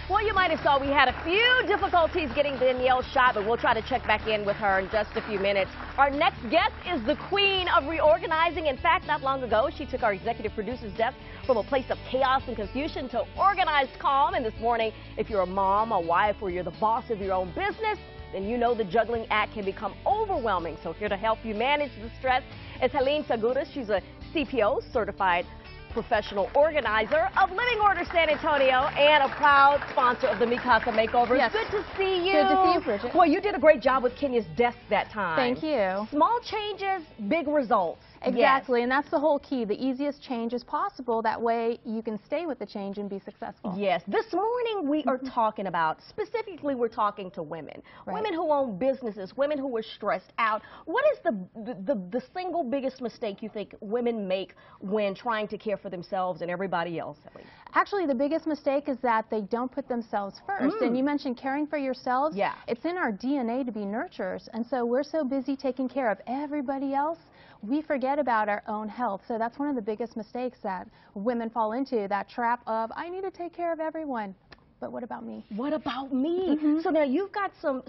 Well, you might have saw we had a few difficulties getting Danielle's shot, but we'll try to check back in with her in just a few minutes. Our next guest is the queen of reorganizing. In fact, not long ago, she took our executive producer's desk from a place of chaos and confusion to organized calm. And this morning, if you're a mom, a wife, or you're the boss of your own business, then you know the juggling act can become overwhelming. So here to help you manage the stress is Helene Segura. She's a CPO, certified professional organizer of Living Order San Antonio and a proud sponsor of the Mi Casa Makeover. Yes. Good to see you. Good to see you, Bridget. Well, you did a great job with Kenya's desk that time. Thank you. Small changes, big results. Exactly, Yes. and that's the whole key. The easiest change is possible. That way you can stay with the change and be successful. Yes. This morning we are talking about, specifically we're talking to women. Right. Women who own businesses, women who are stressed out. What is the single biggest mistake you think women make when trying to care for themselves and everybody else, at least? Actually, the biggest mistake is that they don't put themselves first. And you mentioned caring for yourselves. Yeah. It's in our DNA to be nurturers. And so we're so busy taking care of everybody else, we forget about our own health. So that's one of the biggest mistakes that women fall into, that trap of, I need to take care of everyone. But what about me? What about me? So now you've got some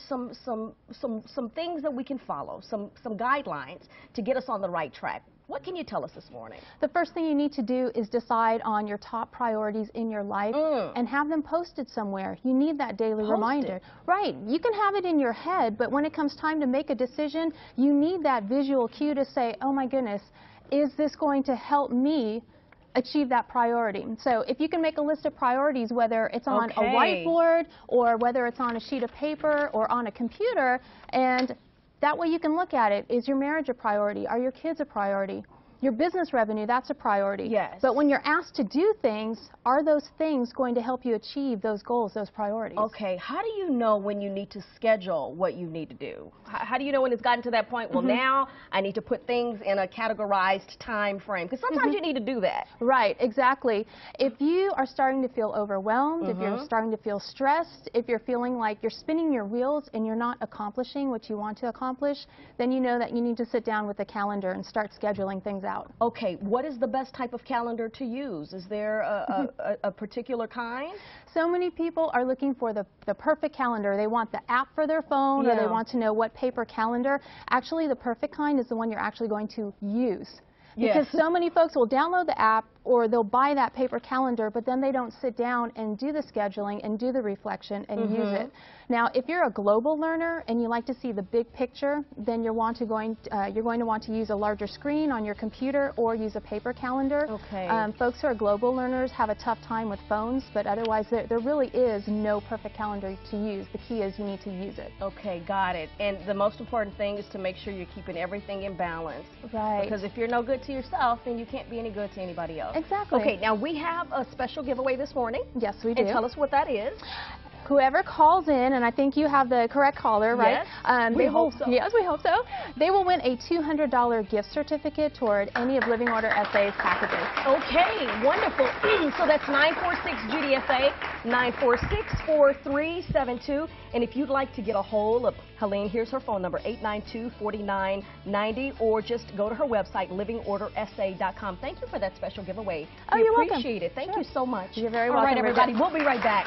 things that we can follow, some guidelines to get us on the right track. What can you tell us this morning? The first thing you need to do is decide on your top priorities in your life and have them posted somewhere. You need that daily reminder. Right. You can have it in your head, but when it comes time to make a decision, you need that visual cue to say, oh my goodness, is this going to help me achieve that priority? So if you can make a list of priorities, whether it's on a whiteboard or whether it's on a sheet of paper or on a computer, and that way you can look at it. Is your marriage a priority? Are your kids a priority? Your business revenue, that's a priority. Yes. But when you're asked to do things, are those things going to help you achieve those goals, those priorities? Okay. How do you know when you need to schedule what you need to do? How do you know when it's gotten to that point? Well, now I need to put things in a categorized time frame. Because sometimes you need to do that. Right, exactly. If you are starting to feel overwhelmed, if you're starting to feel stressed, if you're feeling like you're spinning your wheels and you're not accomplishing what you want to accomplish, then you know that you need to sit down with the calendar and start scheduling things out. Okay, what is the best type of calendar to use? Is there a particular kind? So many people are looking for the perfect calendar. They want the app for their phone or they want to know what paper calendar. Actually, the perfect kind is the one you're actually going to use. Because so many folks will download the app or they'll buy that paper calendar, but then they don't sit down and do the scheduling and do the reflection and use it. Now, if you're a global learner and you like to see the big picture, then you're going to want to use a larger screen on your computer or use a paper calendar. Okay. Folks who are global learners have a tough time with phones, but otherwise there really is no perfect calendar to use. The key is you need to use it. Okay, got it. And the most important thing is to make sure you're keeping everything in balance. Right. Because if you're no good to yourself, then you can't be any good to anybody else. Exactly. Okay, now we have a special giveaway this morning. Yes, we do. And tell us what that is. Whoever calls in, and I think you have the correct caller, right? Yes, we hope so. Yes, we hope so. They will win a $200 gift certificate toward any of Living Order SA's packages. Okay, wonderful. So that's 946-GDSA, 946-4372. And if you'd like to get a hold of Helene, here's her phone number, 892-4990, or just go to her website, LivingOrderSA.com. Thank you for that special giveaway. Oh, you're welcome. We appreciate it. Thank you so much. You're very welcome. All right, everybody, we'll be right back.